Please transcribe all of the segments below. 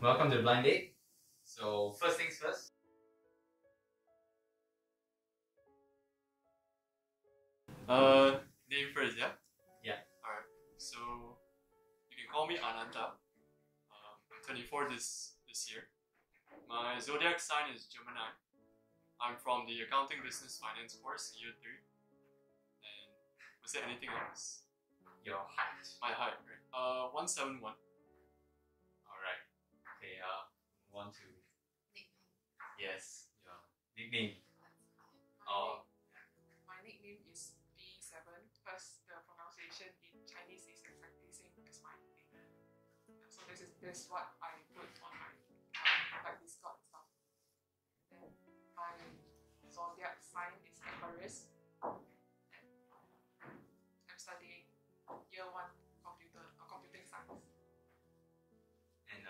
Welcome to the blind date. So first things first. Name first, yeah? Yeah. Alright. So you can call me Anatta. I'm 24 this year. My zodiac sign is Gemini. I'm from the Accounting Business Finance course, year 3. And was there anything else? Your height. My height, right? 171. Alright. Okay, move on to Nickname. yes, your nickname. My nickname is B7 because the pronunciation in Chinese is exactly same as my name. So this is what I put on my like Discord and stuff. Then my zodiac sign is Aquarius. And I'm studying year 1 computing science. And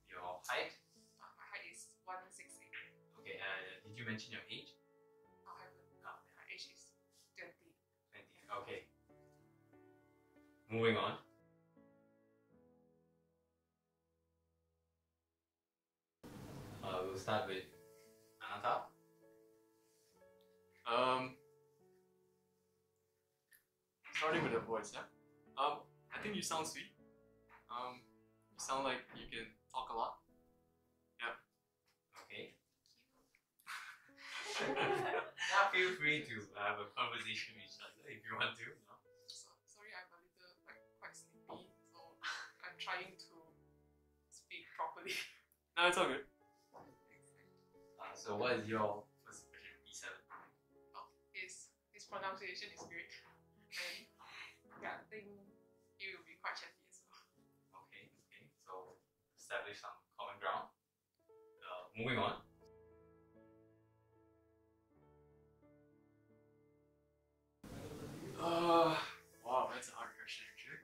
your height. My height is 168. Okay, did you mention your age? I haven't. No. My age is 20. 20. Okay. Moving on. We'll start with Anatta. Starting with the voice, yeah? I think you sound sweet. You sound like you can talk a lot. Yeah. Okay. Yeah, feel free to have a conversation with each other if you want to. No? Sorry, I'm a little quite sleepy, so I'm trying to speak properly. No, it's all good. So what is your first impression of B7? Oh, his pronunciation is great, and yeah, I think he will be quite chatty as well. Okay, so establish some common ground. Moving on. Wow, that's a hard question actually.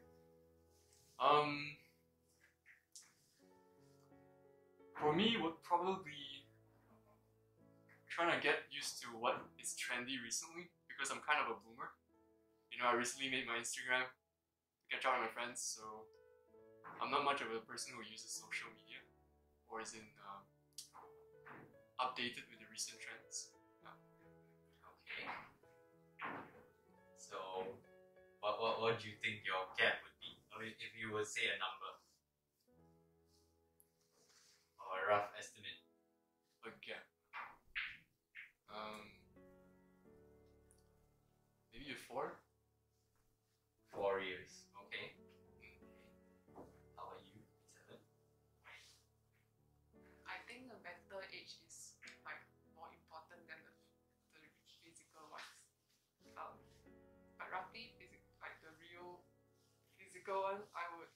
For me, would probably be trying to get used to what is trendy recently because I'm kind of a boomer. You know, I recently made my Instagram to catch up with my friends, so I'm not much of a person who uses social media or is updated with the recent trends. Okay. So what do you think your gap would be? Or if you would say a number or a rough estimate. A gap. Maybe a 4? 4 years. Okay. How about you? 7? I think a mental age is like more important than the physical ones. But roughly, like the real physical one, I would.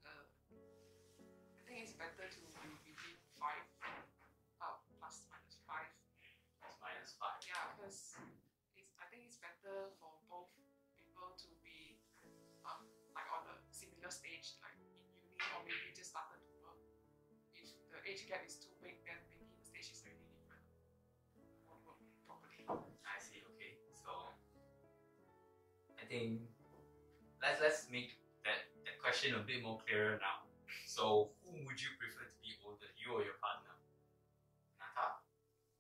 I think it's better to be within 5. Plus minus 5. Plus minus 5. Yeah, because I think it's better for both people to be like on a similar stage, like in uni or maybe just started to work. If the age gap is too big, then maybe the stage is already different. Won't work properly. I see. Okay. So I think let's make that question a bit more clearer now. So whom would you prefer to be older, you or your partner? Nata?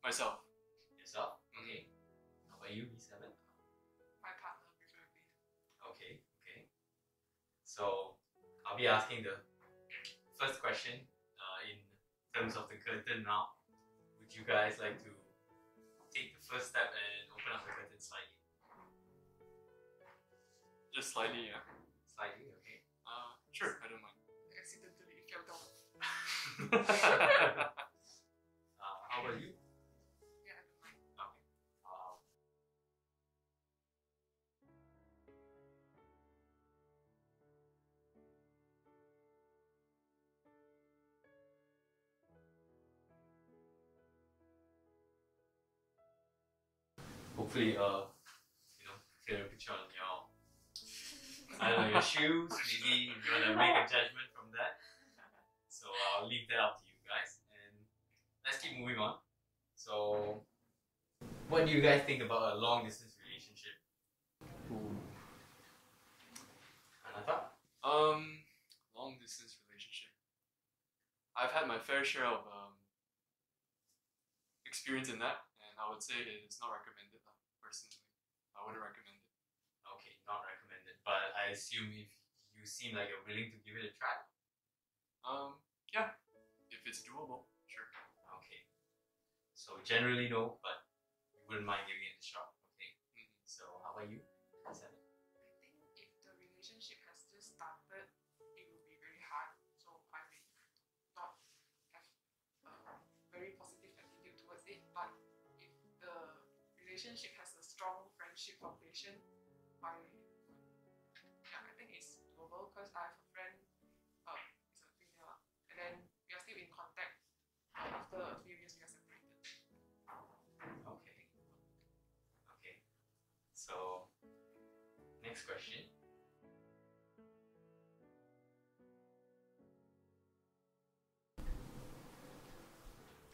Myself. Yourself? Okay. How about you, B7? My partner, preferably. Okay. So I'll be asking the first question in terms of the curtain now. Would you guys like to take the first step and open up the curtain slightly? Just slightly, yeah. Slightly, okay. Sure, I don't mind. Accidentally fell down. How about you? Yeah, I don't mind. Okay. Hopefully, clear a picture on your, I don't know, your shoes. Maybe if you want to make a judgment from that. So I'll leave that up to you guys, and let's keep moving on. So, what do you guys think about a long distance relationship? Anatta? Long distance relationship. my fair share of experience in that, and I would say it is not recommended, personally. I wouldn't recommend it. Okay, not recommended. But I assume if you seem like you're willing to give it a try. Yeah, if it's doable, sure. Okay. So generally no, but you wouldn't mind giving it a shot. Okay. So how about you? Seven? I think if the relationship has just started, it will be very hard. So I may not have a very positive attitude towards it. But if the relationship has a strong friendship foundation, I think it's doable because I have a friend, is a female, and then we are still in contact. After a few years, we are separated. Okay. Okay. So next question.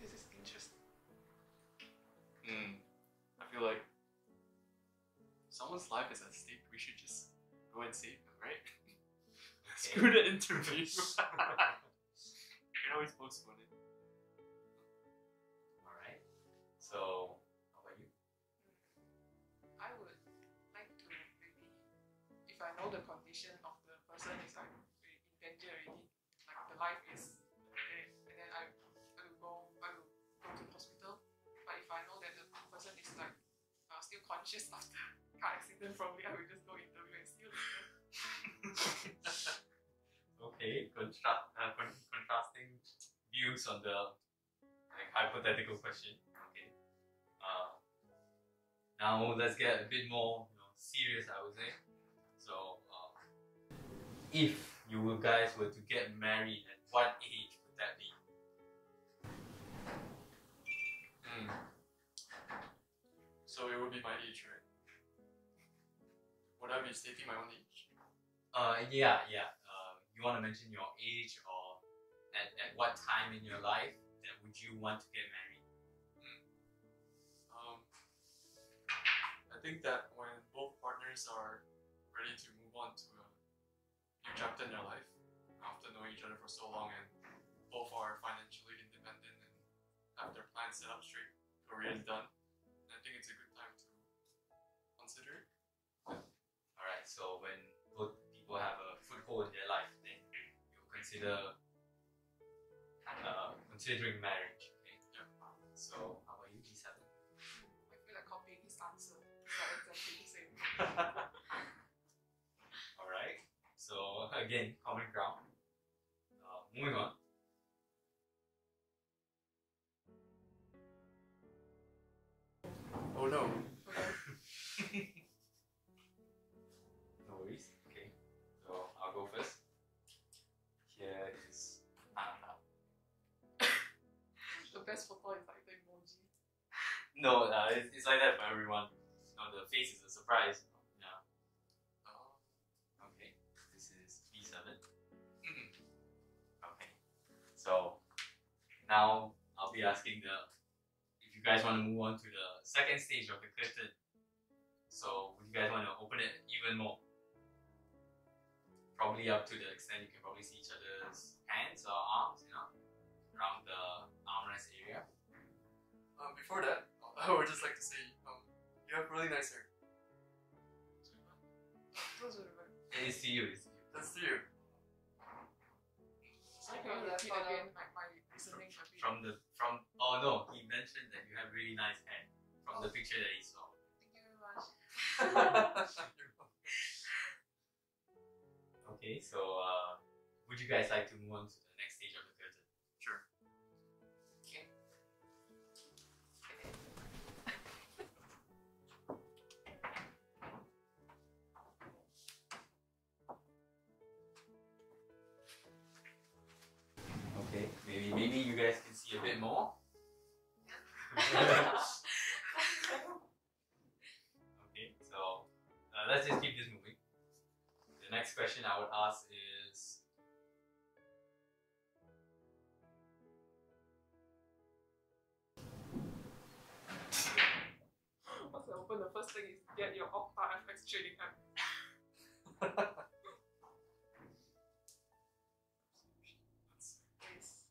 This is interesting. I feel like someone's life is at stake. We should just go and save them, right? Screw the interview. You can always postpone it. Alright. So how about you? I would like to maybe, if I know the condition of the person is like in danger already, like the life is there, and then I will go to the hospital. But if I know that the person is like still conscious after car accident, probably I will just go interview and still Okay, contrasting views on the hypothetical question. Okay. Now let's get a bit more serious, I would say. So, if you guys were to get married, at what age would that be? So it would be my age, right? Would I be stating my own age? Yeah. You want to mention your age or at what time in your life that would you want to get married? I think that when both partners are ready to move on to a new chapter in their life, after knowing each other for so long, and both are financially independent and have their plans set up straight, career is done, I think it's a good time to consider it. Alright, so when both people have a foothold in their life, then you'll consider considering marriage. Okay? Yeah. So how about you, G7? I feel like copying his answer. It's not exactly the same. Alright, so again, common ground. Moving on. Oh no. No worries. Okay, so I'll go first. Here is Anatta. The best photo is like the emoji. No, it's like that for everyone. The face is a surprise. Yeah. Okay, this is B7. Okay, so now I'll be asking if you guys want to move on to the second stage of the curtain. So would you guys want to open it even more? Probably up to the extent you can probably see each other's hands or arms, around the armrest area. Before that, I would just like to say, you have really nice hair. Those are the very. It is to you. It's to you. That's to you. So can you repeat again my listening a bit? Oh no, he mentioned that you have really nice hair from the picture that he saw. Thank you very much. Okay, so would you guys like to move on to the next stage of the curtain? Sure. Okay. Okay, maybe you guys can see a bit more. Okay, so let's just keep this moving. The next question I would ask is, Once I open, the first thing is get your Octa FX trading app. Please.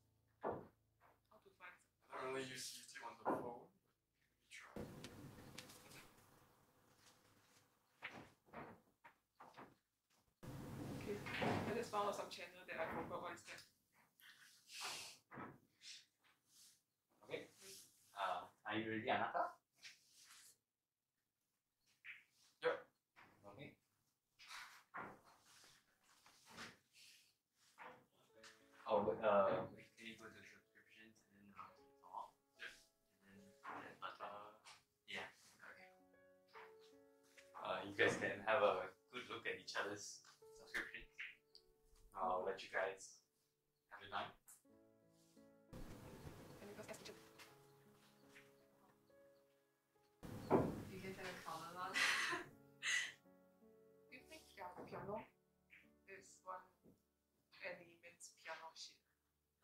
sound of some channel that I forgot what is that. Okay. Are you ready, Anatta? Yep. Okay. Oh, wait, can you go to subscriptions and then talk? Yep. And then yeah. Okay. You guys can have a good look at each other's subscriptions. I'll let you guys have a time. You can take a color one. Do you think piano is one elements piano shit?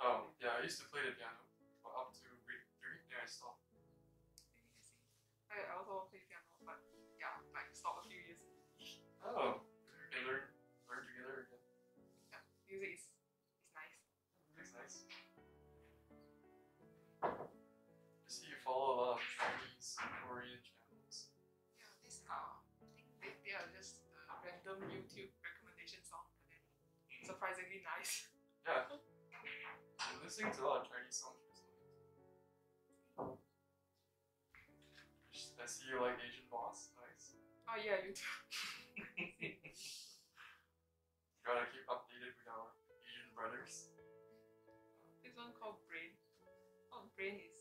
Oh, yeah, I used to play the piano up to grade 3, then I stopped. I also play piano, but yeah, like stopped a few years ago. Oh, we can learn together again. Yeah, music is nice. That's nice. I see you follow a lot of Chinese, Korean channels. Yeah, these are, I think they are just random YouTube recommendation songs, but then surprisingly nice. Yeah. I'm listening to a lot of Chinese songs recently. I see you like Asian Boss. Nice. Oh yeah, YouTube. Gotta keep updated with our Asian brothers. This one called Brain. Oh, Brain is.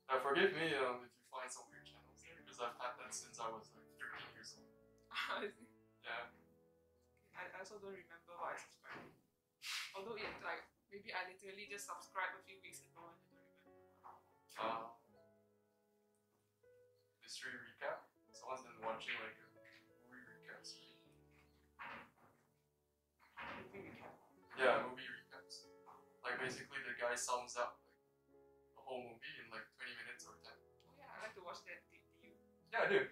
Forgive me if you find some weird channels there, because I've had that since I was like 13 years old. Yeah. I also don't remember what I subscribed to. Although it like maybe I literally just subscribed a few weeks ago and I don't remember. Mystery recap. Someone's been watching like a movie recap stream. Movie recap. Yeah, movie recaps. Like basically the guy sums up like the whole movie in like 20 minutes or 10. Oh yeah, I like to watch that. Do you? Yeah, I do.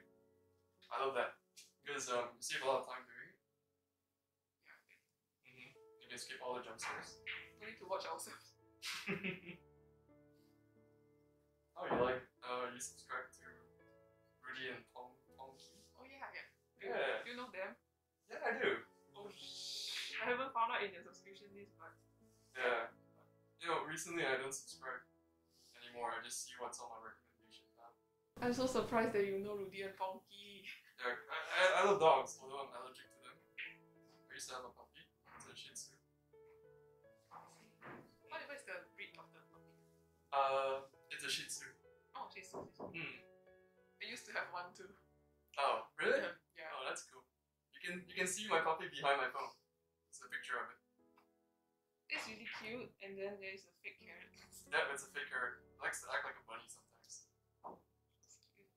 I love that. Because you save a lot of time doing it. Yeah. You can skip all the jump scares. We need to watch ourselves. Oh, you subscribe to Rudy and Fong? Oh yeah. Yeah. Do you know them? Yeah, I do. Oh I haven't found out in your subscription list, but Yeah. Recently I don't subscribe anymore. I just see what's on my recommendation tab. I'm so surprised that you know Rudy and Funky. Yeah, I love dogs, although I'm allergic to them. I used to have a puppy. It's a Shih Tzu. What is the breed of the puppy? It's a Shih Tzu. Oh, she's so. I used to have one too. Oh, really? Yeah. Oh, that's cool. You can see my puppy behind my phone. It's a picture of it. It's really cute, and then there is a fake carrot. Yeah, it's a fake carrot. It likes to act like a bunny sometimes. It's cute.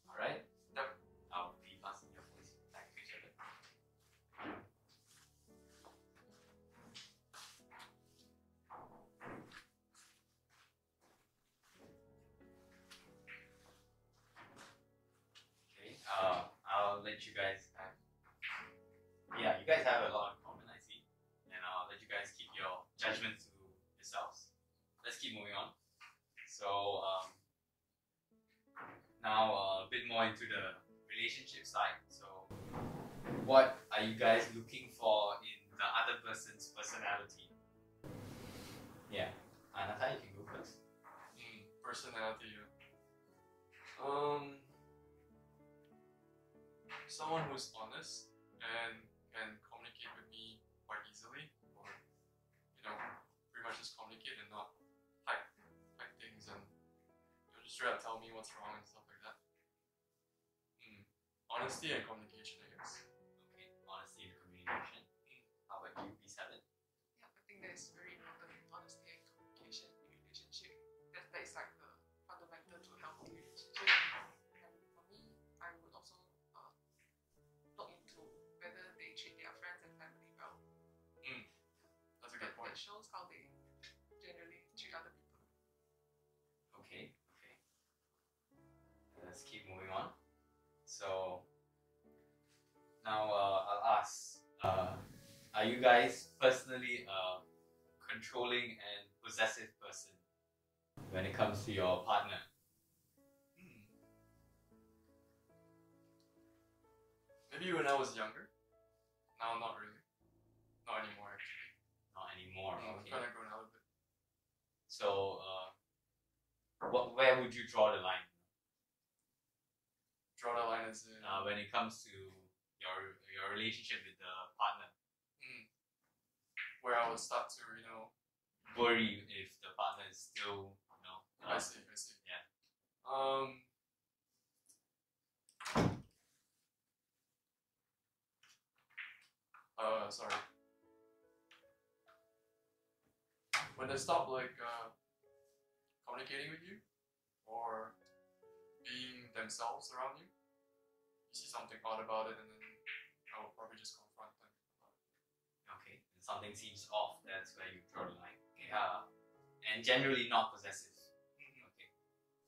Alright? Yep. I'll be passing your voice back to each other. Okay, I'll let you guys have. Yeah, you guys have a lot in common, I see. And I'll let you guys keep your judgment to yourselves. Let's keep moving on. So, now a bit more into the relationship side. So, what are you guys looking for in the other person's personality? Yeah, Anatta, you can go first. Personality. Someone who's honest and can communicate with me quite easily, or pretty much just communicate and not hide things, and just try to tell me what's wrong and stuff like that. Honesty and communication, I guess. Okay, honesty and communication. How about you, B7? Yeah, I think that is very important. Honesty and communication in relationship. That is like the fundamental to healthy relationship. And for me, I would also look into whether they treat their friends and family well. That's a good point. That shows how they generally treat other people. Okay. Let's keep moving on. So, now I'll ask, are you guys personally a controlling and possessive person when it comes to your partner? Maybe when I was younger. Now, not really. Not anymore, actually. Not anymore. I'm Okay. kind of grown out of it. So, where would you draw the line? Draw the line as in. When it comes to your relationship with the partner, where I would start to, worry if the partner is still, I see. Yeah. Sorry. When they stop communicating with you or being themselves around you, you see something odd about it, and then I will probably just confront them about it. Okay. When something seems off, that's where you draw the line. Yeah. And generally not possessive. Okay.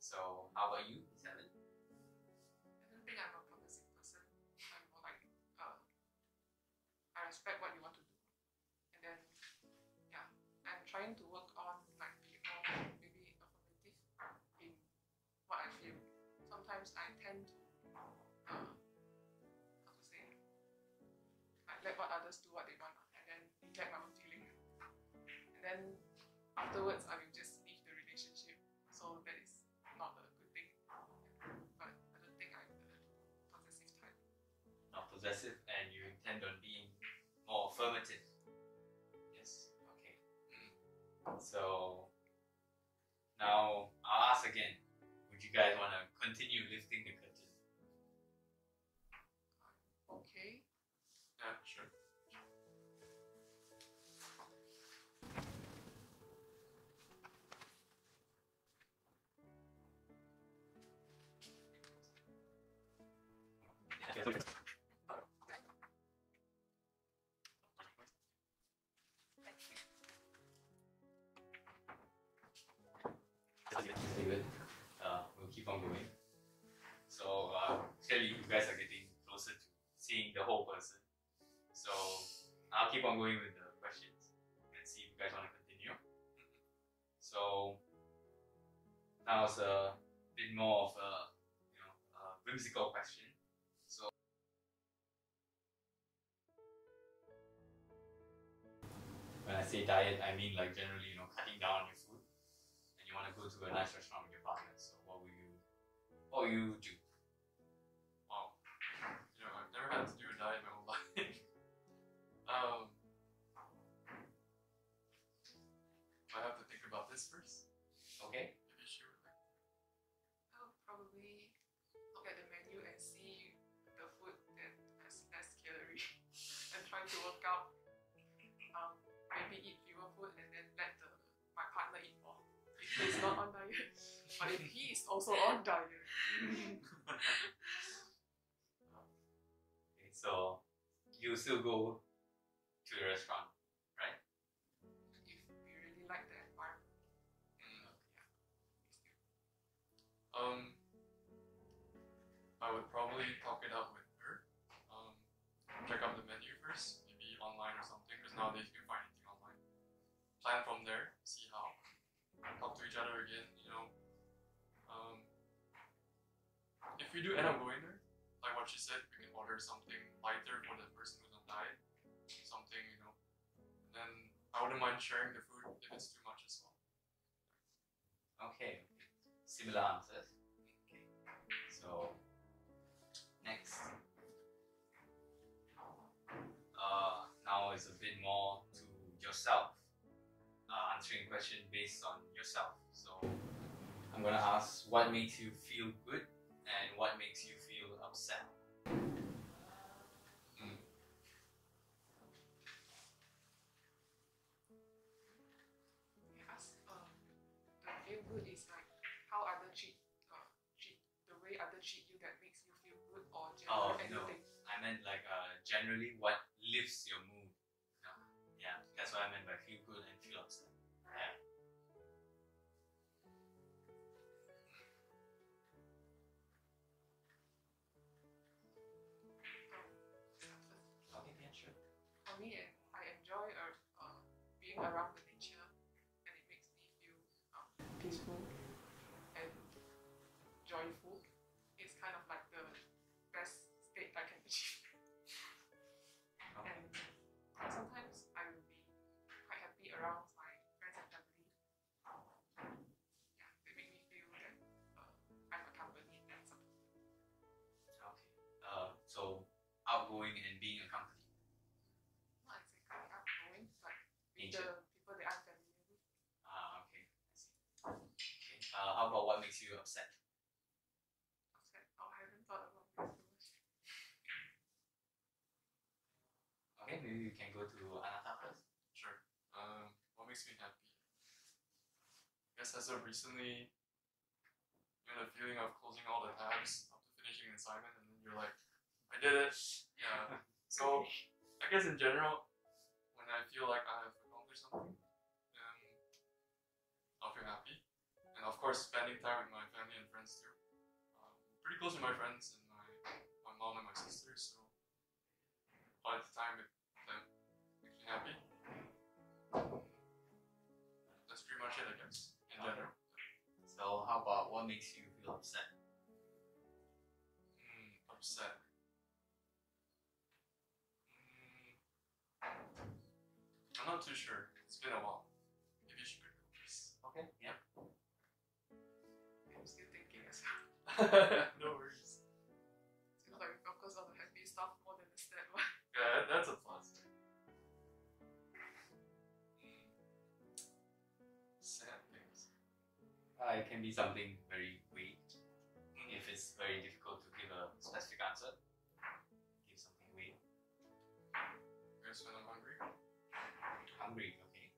So how about you, Seven? I don't think I'm a possessive person. I'm more like I respect what you want to do, and then yeah, I'm trying to work on like be more maybe affirmative in what I feel. Sometimes I tend to how to say, I let what others do what they want, and then neglect my own feeling, and then afterwards I will just leave the relationship. So that is not a good thing. But I don't think I'm the possessive type. Not possessive, and you intend on being more affirmative. Yes. Okay. So now I'll ask again. Would you guys want to continue lifting the curtain? Okay. Yeah, sure. David, we'll keep on going. So clearly you guys are getting closer to seeing the whole person. So I'll keep on going with the questions and see if you guys want to continue. So now it's a bit more of a whimsical question. So when I say diet, I mean like generally cutting down on your food, and you want to go to a nice restaurant with your partner. So what will you do? Wow. I've never had to do a diet my whole life. I have to think about this first. Okay. Maybe sure. I'll probably look at the menu and see the food that has less calorie and try to work out. Maybe eat fewer food and then let my partner eat more. If he's not on diet, but if he is also on diet. Okay, so you still go to the restaurant, right? If we really like the environment. I would probably talk it out with her. Check out the menu first, maybe online or something, because nowadays you can find anything online. Plan from there, see how. Talk to each other again, if we do end up going there, like what she said, we can order something lighter for the person who's on diet. Something, and then I wouldn't mind sharing the food if it's too much as well. Okay. Similar answers. Okay. So next. Now it's a bit more to yourself. Answering question based on yourself. So I'm gonna ask what makes you feel good and what makes you feel upset. Yes. The feel good is like how other cheat the way other cheat you that makes you feel good, or Oh generally no, anything. I meant like generally what lifts your mood. Yeah, that's what I meant by feel good and feel upset. Yeah. Okay, yeah, sure. For me, I enjoy being around the nature, and it makes me feel peaceful and joyful. It's kind of like the best state I can achieve. Okay. And sometimes I outgoing and being accompanied? Not exactly outgoing, but with Ancient. the people that I'm familiar with. Ah, okay. I see. Okay. How about what makes you upset? Upset. Oh, I haven't thought about this too much. Okay, maybe you can go to Anatta first. Sure. What makes me happy? I guess as of recently, you know, the feeling of closing all the tabs after finishing an assignment, and then you're like, I did it. Yeah. So I guess in general, when I feel like I have accomplished something, I'll feel happy. And of course, spending time with my family and friends too. Pretty close with my friends and my mom and my sister, so quality time with them makes me happy. That's pretty much it, I guess, in general. So how about what makes you feel upset? Upset. I'm not too sure. It's been a while. Maybe you should go first. Okay. Yeah. I'm still thinking as well. No worries. Seems like we focus on the happy stuff more than the sad one. Yeah, that's a plus. Sad things. It can be something very vague. If it's very difficult to give a specific answer, give something vague. I guess when I'm hungry. Hungry, okay.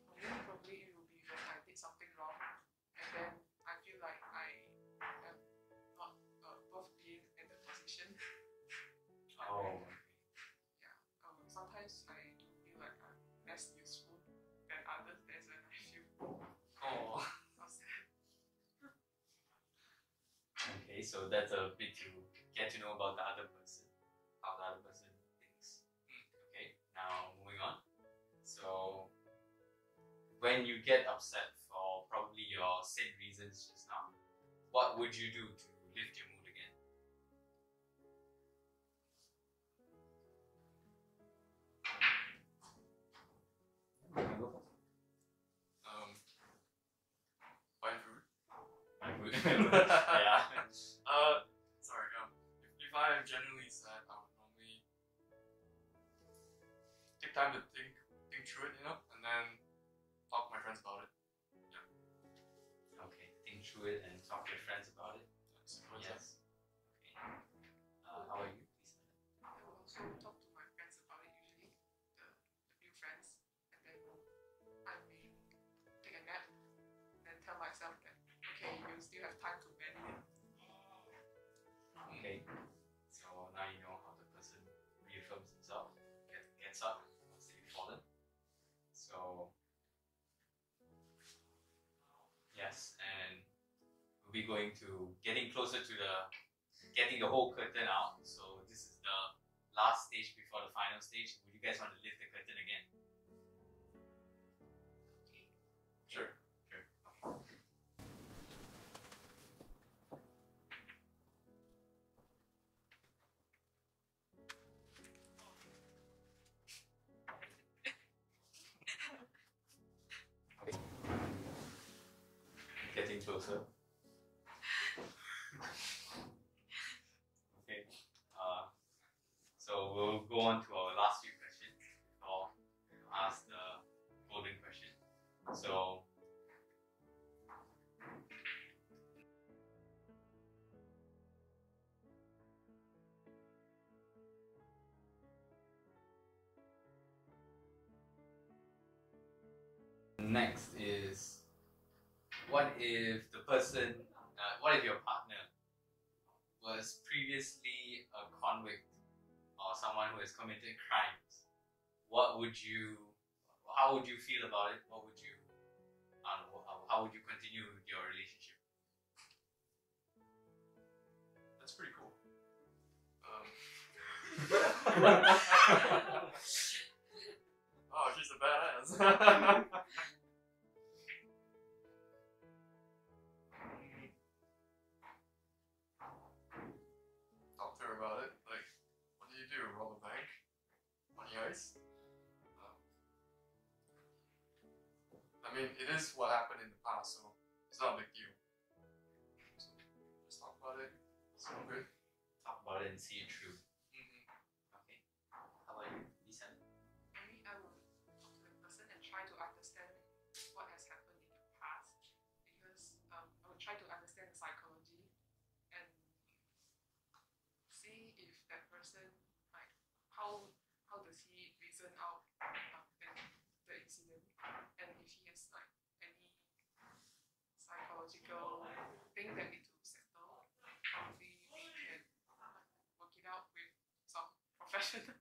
For me, probably it will be when I did something wrong, and then I feel like I am not worth being in the position. Oh, Yeah. Sometimes I do feel like I'm less useful than others. That's when I feel Oh. so sad. okay. So that's a bit to get to know about the other person, how the other person thinks. Okay. Now moving on. So when you get upset for probably your said reasons just now, what would you do to lift your mood again? You can go first. Find food. My mood. yeah. Sorry. If I am genuinely sad, I would normally take time to think through it, you know, and then talk to my friends about it. Okay. Think through it and talk to your friends about it. Yes. Okay. How about you, please? I will also talk to my friends about it usually, the few friends, and then I may take a nap and then tell myself that, okay, you still have time to mend it. Okay. So now you know how the person reaffirms himself, gets up once they've fallen. So yes, and we'll be going to getting closer to getting the whole curtain out. So this is the last stage before the final stage. Would you guys want to lift the curtain again? Sure. Getting closer. Okay. So we'll go on to our last few questions before we ask the golden question. So next is, what if your partner was previously a convict or someone who has committed crimes? How would you feel about it? How would you continue your relationship? That's pretty cool. Oh, she's a badass. Talk to her about it. Like, what do you do? Rob a bank? Money heist? I mean, it is what happened in the past, so it's not a big deal. So good. talk about it and see it through. Mm-hmm. Okay. How about you, Lisa? For me, I will talk to the person and try to understand what has happened in the past, because I will try to understand the psychology and see if that person, like, how does he reason out the incident, and if he has like any psychological thing that need to settle, probably we can work it out with some professional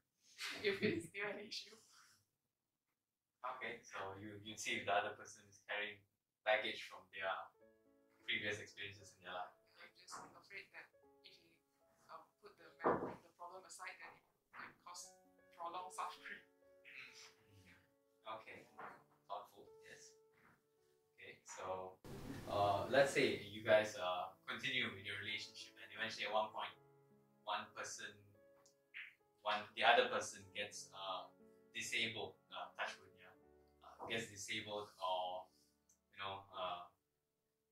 if it's still an issue. Okay, so you see if the other person is carrying baggage from their previous experiences in their life. I'm just afraid that if he put the problem aside, then it might cause prolonged suffering. Okay, thoughtful, yes. Okay, so let's say you guys continue in your relationship, and eventually at one point, the other person gets disabled, touch wood, yeah, gets disabled, or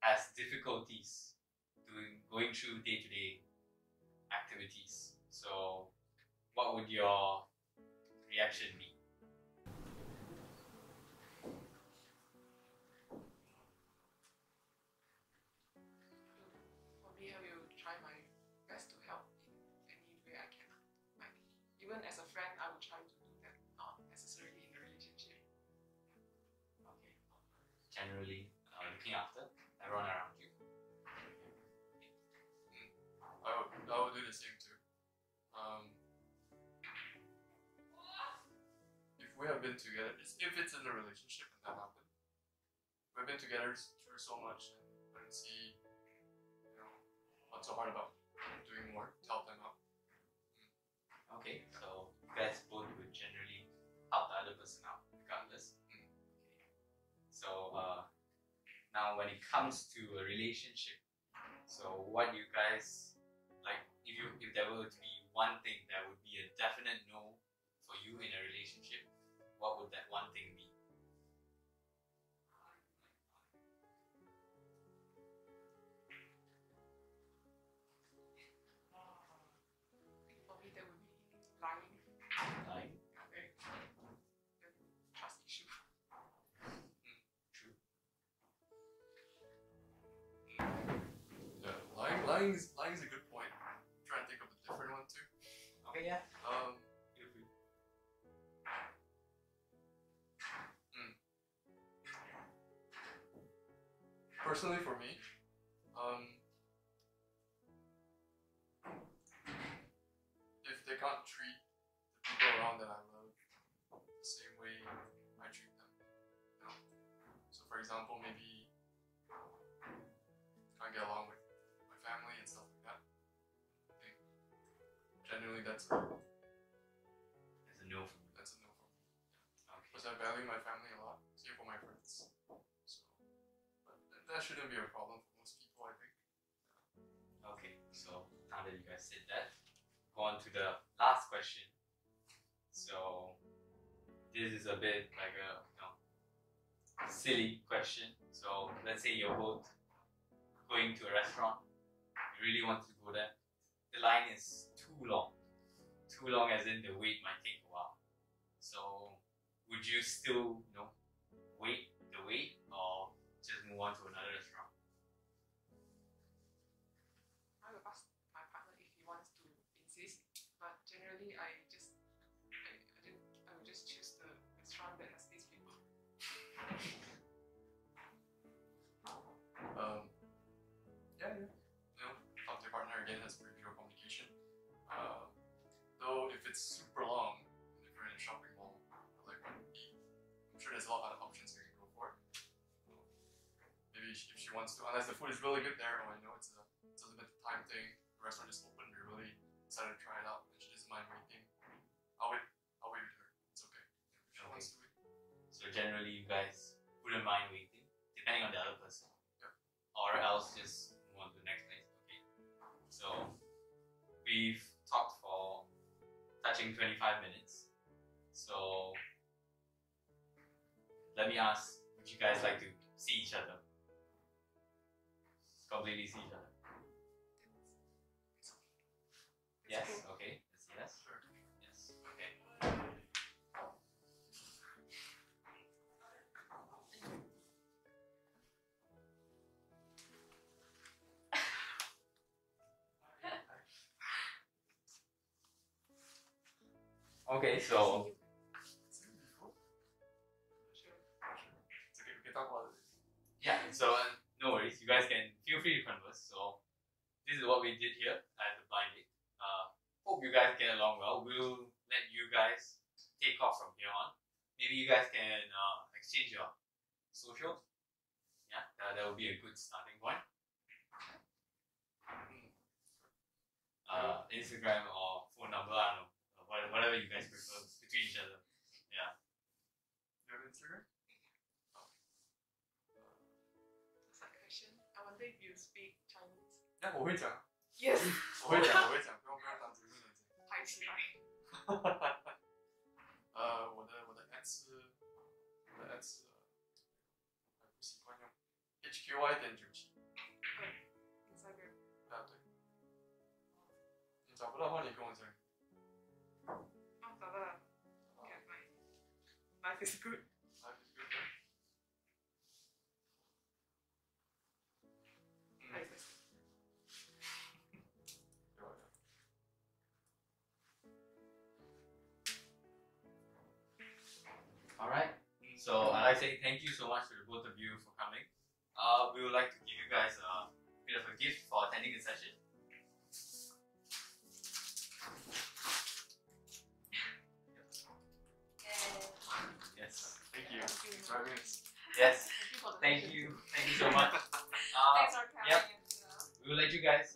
has difficulties going through day-to-day activities. So, what would your reaction be? For me, I will try my best to help in any way I can. Like, even as a friend, I will try to do that, not necessarily in a relationship. Okay. Generally, looking after everyone around you. I would do the same too. If we have been together, if it's in a relationship and that happened, we've been together through so much, and I don't see, what's so hard about doing more to help them out. Okay, so you guys both would generally help the other person out regardless. Okay. So now when it comes to a relationship, so what do you guys like? If there were to be one thing that would be a definite no for you in a relationship, what would that one thing be? I think for me, that would be lying. Lying? Okay. The trust issue. True. Yeah, lying is a good point. I'm trying to think of a different one too. Okay, yeah. Feel free. Personally, for me, if they can't treat the people around that I love the same way I treat them, So, for example, maybe can't get along with my family and stuff like that. I think generally that's a There's a no for me. no for me. Okay. Because I value my family a lot, same for my friends. So, but that shouldn't be a problem for most people, I think. Okay, so now that you guys said that, go on to the last question. So this is a bit like a silly question. So let's say you're both going to a restaurant, you really want to go there. The line is too long as in the wait might take a while. So would you still wait the wait, or just move on to another restaurant? I will ask my partner if he wants to insist, but generally I will just choose the restaurant that has these people. Talk to your partner again has pretty pure communication. Though if it's super long, and if you're in a shopping mall, like what to eat, I'm sure there's a lot of other options you can go for. Maybe if she wants to, unless the food is really good there, or I know it's a bit of time thing. The restaurant just opened, we're really excited to try it out, and she doesn't mind waiting. I'll wait with her. It's okay. If she wants to wait. So generally you guys wouldn't mind waiting, depending on the other person. Yeah. Or else just move on to the next place. Okay. So we've talked for touching 25 minutes. So let me ask, would you guys like to see each other? Completely see each other. It's Yes. cool. Okay. That's yes. Sure. Yes. Okay. Okay. So Seen it before? Sure. It's okay, we can talk about it. yeah. So no worries. You guys can feel free to converse. So this is what we did here at the blind date. Hope you guys get along well. We'll let you guys take off from here on. Maybe you guys can exchange your socials. Yeah, that will be a good starting point. Instagram or phone number, I don't know, whatever you guys prefer between each other. Yeah. You have Instagram? What's that question? I wonder if you speak Chinese. 我会讲， Yes. 我会讲，不用当主持人讲。太期待。我的 X 还不习惯用 HQY.97。Instagram。啊对。你找不到的话，你跟我讲。哦，找到了。Okay, nice. Life is good. Life is good. Life is good. Alright. So I'd like to say thank you so much to the both of you for coming. We would like to give you guys a bit of a gift for attending the session. Yes. Thank you. Thanks for having us. Yes. Thank you for the Thank session. you. Thank you so much. Thanks for coming. Yep. You know. We will let you guys